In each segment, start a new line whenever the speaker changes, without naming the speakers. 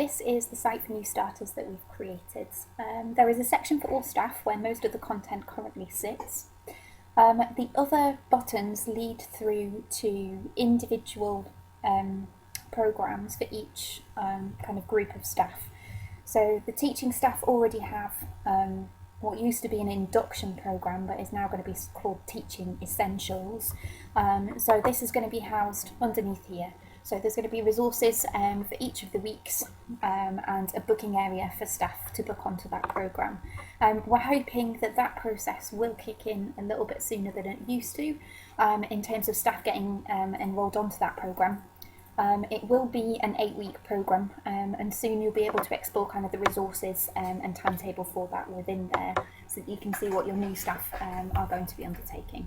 this is the site for new starters that we've created. There is a section for all staff where most of the content currently sits. The other buttons lead through to individual programs for each kind of group of staff. So the teaching staff already have what used to be an induction program but is now going to be called Teaching Essentials. So this is going to be housed underneath here. So there's going to be resources for each of the weeks and a booking area for staff to book onto that programme. We're hoping that that process will kick in a little bit sooner than it used to in terms of staff getting enrolled onto that programme. It will be an 8-week programme and soon you'll be able to explore kind of the resources and timetable for that within there so that you can see what your new staff are going to be undertaking.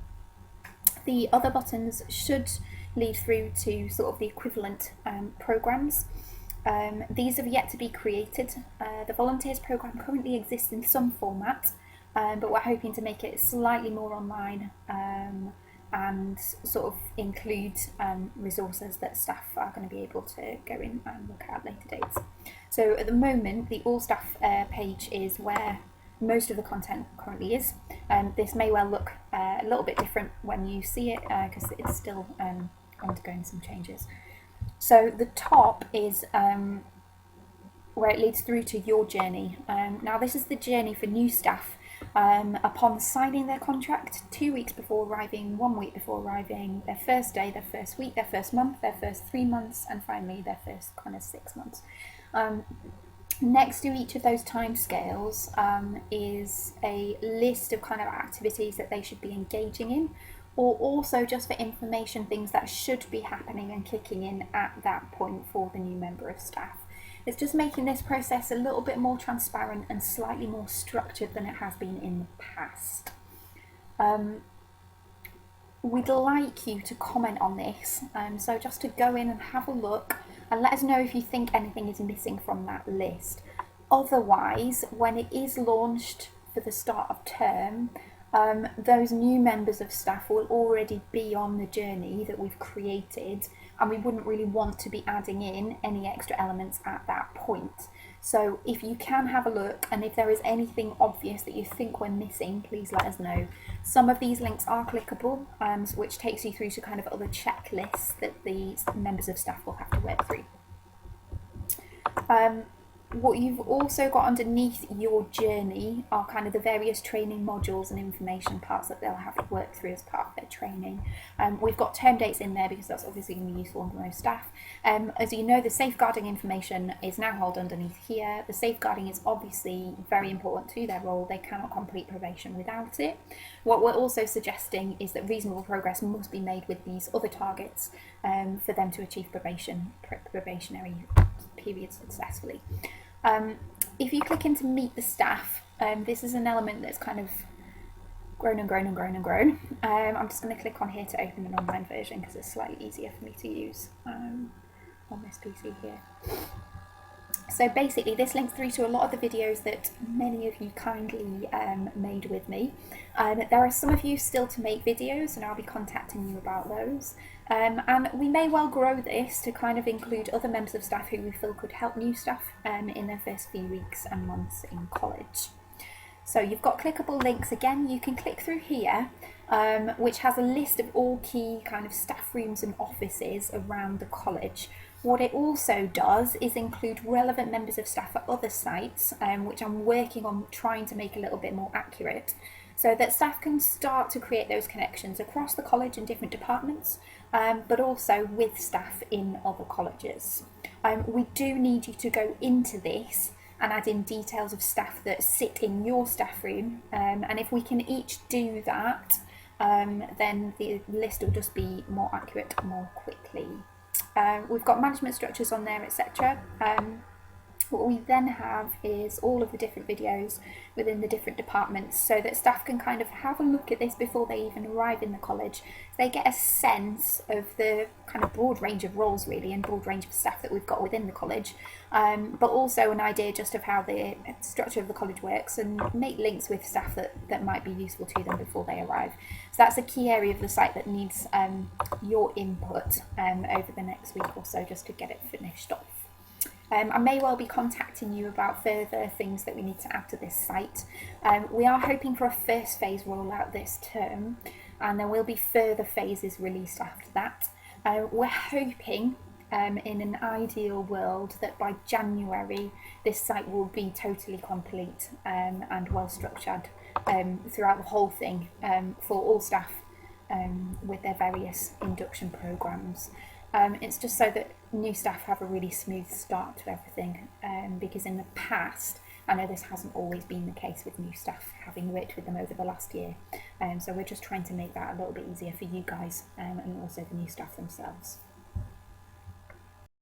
The other buttons should lead through to sort of the equivalent programmes. These have yet to be created. The Volunteers programme currently exists in some format, but we're hoping to make it slightly more online and sort of include resources that staff are going to be able to go in and look at later dates. So at the moment, the all staff page is where most of the content currently is. This may well look a little bit different when you see it because it's still undergoing some changes. So the top is where it leads through to your journey. Now this is the journey for new staff upon signing their contract 2 weeks before arriving, 1 week before arriving, their first day, their first week, their first month, their first 3 months, and finally their first kind of 6 months. Next to each of those timescales is a list of kind of activities that they should be engaging in, or also just for information, things that should be happening and kicking in at that point for the new member of staff. It's just making this process a little bit more transparent and slightly more structured than it has been in the past. We'd like you to comment on this, so just to go in and have a look and let us know if you think anything is missing from that list. Otherwise, when it is launched for the start of term, those new members of staff will already be on the journey that we've created, and we wouldn't really want to be adding in any extra elements at that point. So if you can have a look, and if there is anything obvious that you think we're missing, please let us know. Some of these links are clickable, which takes you through to kind of other checklists that the members of staff will have to work through. What you've also got underneath your journey are kind of the various training modules and information parts that they'll have to work through as part of their training. We've got term dates in there because that's obviously going to be useful for most staff. As you know, the safeguarding information is now held underneath here. The safeguarding is obviously very important to their role. They cannot complete probation without it. What we're also suggesting is that reasonable progress must be made with these other targets for them to achieve probationary period successfully. If you click into meet the staff, this is an element that's kind of grown and grown and grown and grown. I'm just going to click on here to open an online version because it's slightly easier for me to use on this PC here. So basically this links through to a lot of the videos that many of you kindly made with me. There are some of you still to make videos and I'll be contacting you about those. And we may well grow this to kind of include other members of staff who we feel could help new staff in their first few weeks and months in college. So you've got clickable links again. You can click through here, which has a list of all key kind of staff rooms and offices around the college. What it also does is include relevant members of staff at other sites, which I'm working on trying to make a little bit more accurate, so that staff can start to create those connections across the college in different departments, but also with staff in other colleges. We do need you to go into this and add in details of staff that sit in your staff room, and if we can each do that, then the list will just be more accurate more quickly. We've got management structures on there, etc. What we then have is all of the different videos within the different departments so that staff can kind of have a look at this before they even arrive in the college. So they get a sense of the kind of broad range of roles really and broad range of staff that we've got within the college, but also an idea just of how the structure of the college works and make links with staff that might be useful to them before they arrive. So that's a key area of the site that needs your input over the next week or so just to get it finished off. I may well be contacting you about further things that we need to add to this site. We are hoping for a first phase rollout this term, and there will be further phases released after that. We're hoping, in an ideal world, that by January this site will be totally complete and well structured throughout the whole thing for all staff with their various induction programs. It's just so that new staff have a really smooth start to everything, because in the past, I know this hasn't always been the case with new staff, having worked with them over the last year. So we're just trying to make that a little bit easier for you guys and also the new staff themselves.